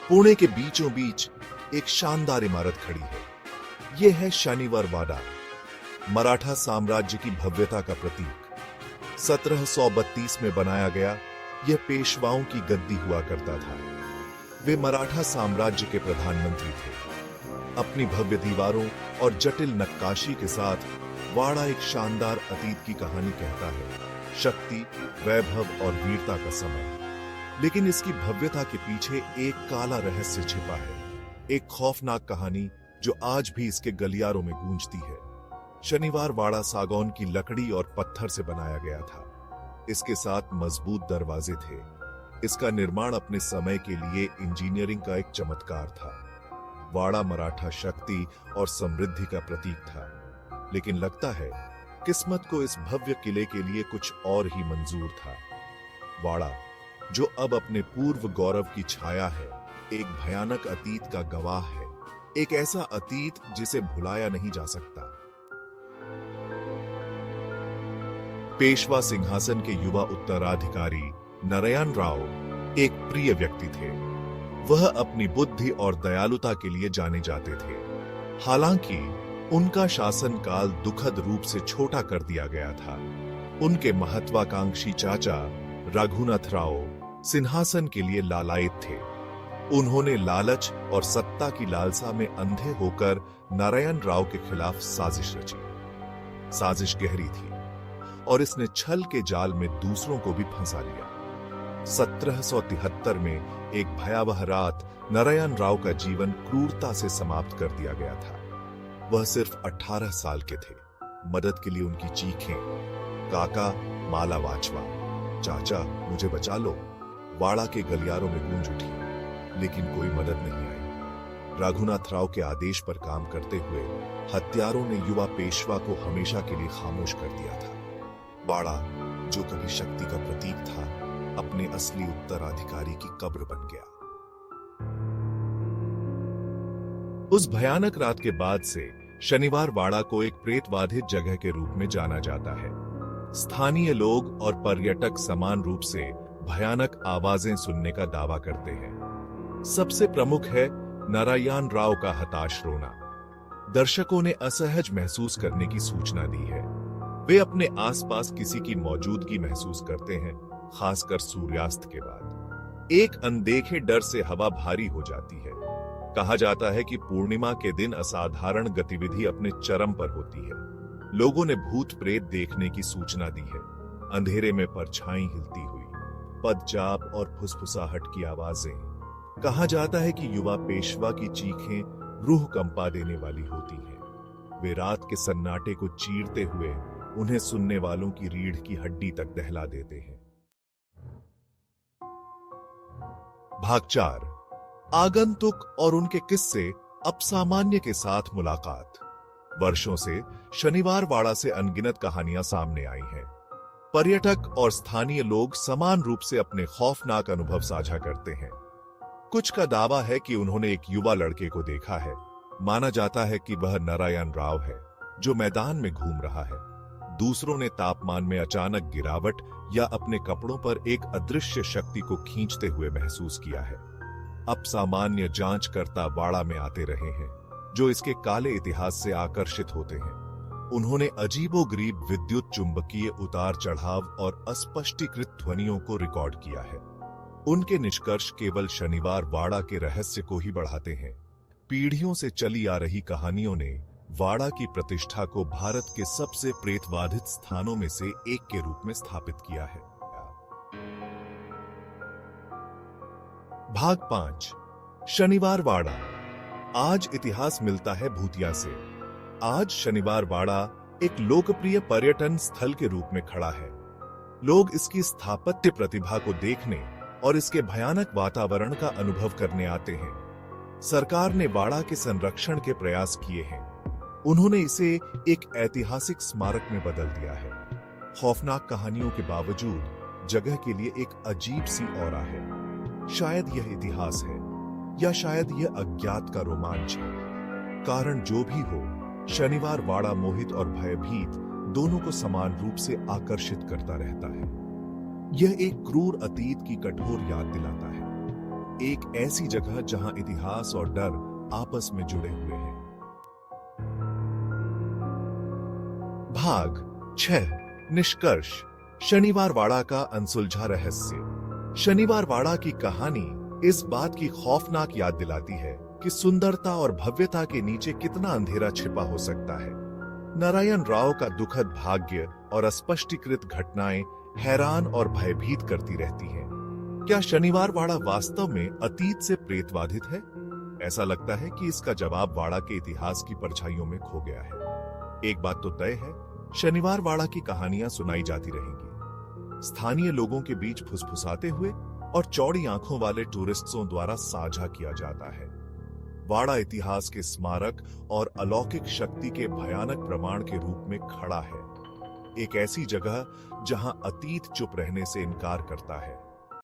पुणे के बीचों बीच एक शानदार इमारत खड़ी है। यह है शनिवार वाड़ा, मराठा साम्राज्य की भव्यता का प्रतीक। 1732 में बनाया गया यह पेशवाओं की गद्दी हुआ करता था। वे मराठा साम्राज्य के प्रधानमंत्री थे। अपनी भव्य दीवारों और जटिल नक्काशी के साथ वाड़ा एक शानदार अतीत की कहानी कहता है। शक्ति, वैभव और वीरता का समय। लेकिन इसकी भव्यता के पीछे एक काला रहस्य छिपा है, एक खौफनाक कहानी जो आज भी इसके गलियारों में गूंजती है। शनिवार वाड़ा सागौन की लकड़ी और पत्थर से बनाया गया था। इसके साथ मजबूत दरवाजे थे। इसका निर्माण अपने समय के लिए इंजीनियरिंग का एक चमत्कार था। वाड़ा मराठा शक्ति और समृद्धि का प्रतीक था। लेकिन लगता है किस्मत को इस भव्य किले के लिए कुछ और ही मंजूर था। वाड़ा, जो अब अपने पूर्व गौरव की छाया है, एक भयानक अतीत का गवाह है। एक ऐसा अतीत जिसे भुलाया नहीं जा सकता। पेशवा सिंहासन के युवा उत्तराधिकारी नारायण राव एक प्रिय व्यक्ति थे। वह अपनी बुद्धि और दयालुता के लिए जाने जाते थे। हालांकि उनका शासनकाल दुखद रूप से छोटा कर दिया गया था। उनके महत्वाकांक्षी चाचा रघुनाथ राव सिंहासन के लिए लालायित थे। उन्होंने लालच और सत्ता की लालसा में अंधे होकर नारायण राव के खिलाफ साजिश रची। साजिश गहरी थी और इसने छल के जाल में दूसरों को भी फंसा लिया। 1773 में एक भयावह रात नारायण राव का जीवन क्रूरता से समाप्त कर दिया गया था। वह सिर्फ 18 साल के थे। मदद के लिए उनकी चीखें, काका माला वाचवा, चाचा मुझे बचा लो, वाड़ा के गलियारों में गूंज उठी। लेकिन कोई मदद नहीं आई। रघुनाथ राव के आदेश पर काम करते हुए हत्यारों ने युवा पेशवा को हमेशा के लिए खामोश कर दिया था। वाड़ा, जो कभी शक्ति का प्रतीक था, अपने असली उत्तराधिकारी की कब्र बन गया। उस भयानक रात के बाद से शनिवार वाड़ा को एक प्रेतबाधित जगह के रूप में जाना जाता है। स्थानीय लोग और पर्यटक समान रूप से भयानक आवाजें सुनने का दावा करते हैं। सबसे प्रमुख है नारायण राव का हताश रोना। दर्शकों ने असहज महसूस करने की सूचना दी है। वे अपने आसपास किसी की मौजूदगी महसूस करते हैं, खासकर सूर्यास्त के बाद। एक अनदेखे डर से हवा भारी हो जाती है। कहा जाता है कि पूर्णिमा के दिन असाधारण गतिविधि अपने चरम पर होती है। लोगों ने भूत प्रेत देखने की सूचना दी है। अंधेरे में परछाई हिलती हुई, पदचाप और फुसफुसाहट की आवाजें। कहा जाता है कि युवा पेशवा की चीखें रूह कंपा देने वाली होती हैं। वे रात के सन्नाटे को चीरते हुए उन्हें सुनने वालों की रीढ़ की हड्डी तक दहला देते हैं। भाग 4, आगंतुक और उनके किस्से। अब सामान्य के साथ मुलाकात। वर्षों से शनिवार वाड़ा से अनगिनत कहानियां सामने आई हैं। पर्यटक और स्थानीय लोग समान रूप से अपने खौफनाक अनुभव साझा करते हैं। कुछ का दावा है कि उन्होंने एक युवा लड़के को देखा है। माना जाता है कि वह नारायण राव है, जो मैदान में घूम रहा है। दूसरों ने तापमान में अचानक गिरावट या अपने कपड़ों पर एक अदृश्य शक्ति को खींचते हुए महसूस किया है। अब सामान्य जांचकर्ता वाड़ा में आते रहे हैं, जो इसके काले इतिहास से आकर्षित होते हैं। उन्होंने अजीबोगरीब विद्युत चुंबकीय उतार चढ़ाव और अस्पष्टीकृत ध्वनियों को रिकॉर्ड किया है। उनके निष्कर्ष केवल शनिवार वाड़ा के रहस्य को ही बढ़ाते हैं। पीढ़ियों से चली आ रही कहानियों ने वाड़ा की प्रतिष्ठा को भारत के सबसे प्रेतबाधित स्थानों में से एक के रूप में स्थापित किया है। भाग 5, शनिवार वाड़ा। आज इतिहास मिलता है भूतिया से। आज शनिवार वाड़ा एक लोकप्रिय पर्यटन स्थल के रूप में खड़ा है। लोग इसकी स्थापत्य प्रतिभा को देखने और इसके भयानक वातावरण का अनुभव करने आते हैं। सरकार ने वाड़ा के संरक्षण के प्रयास किए हैं। उन्होंने इसे एक ऐतिहासिक स्मारक में बदल दिया है। खौफनाक कहानियों के बावजूद जगह के लिए एक अजीब सी ऑरा है। शायद यह इतिहास है, या शायद यह अज्ञात का रोमांच है। कारण जो भी हो, शनिवार वाड़ा मोहित और भयभीत दोनों को समान रूप से आकर्षित करता रहता है। यह एक क्रूर अतीत की कठोर याद दिलाता है। एक ऐसी जगह जहां इतिहास और डर आपस में जुड़े हुए हैं। भाग 6 निष्कर्ष शनिवार वाड़ा का अनसुलझा रहस्य। शनिवार वाड़ा की कहानी इस बात की खौफनाक याद दिलाती है कि सुंदरता और भव्यता के नीचे कितना अंधेरा छिपा हो सकता है। नारायण राव का दुखद भाग्य और अस्पष्टीकृत घटनाएं हैरान और भयभीत करती रहती हैं। क्या शनिवार वाड़ा वास्तव में अतीत से प्रेतबाधित है? ऐसा लगता है कि इसका जवाब वाड़ा के इतिहास की परछाइयों में खो गया है। एक बात तो तय है, शनिवार वाड़ा की कहानियां सुनाई जाती रहेंगी, स्थानीय लोगों के बीच फुसफुसाते हुए और चौड़ी आंखों वाले टूरिस्टों द्वारा साझा किया जाता है। वाड़ा इतिहास के स्मारक और अलौकिक शक्ति के भयानक प्रमाण के रूप में खड़ा है, एक ऐसी जगह जहां अतीत चुप रहने से इनकार करता है।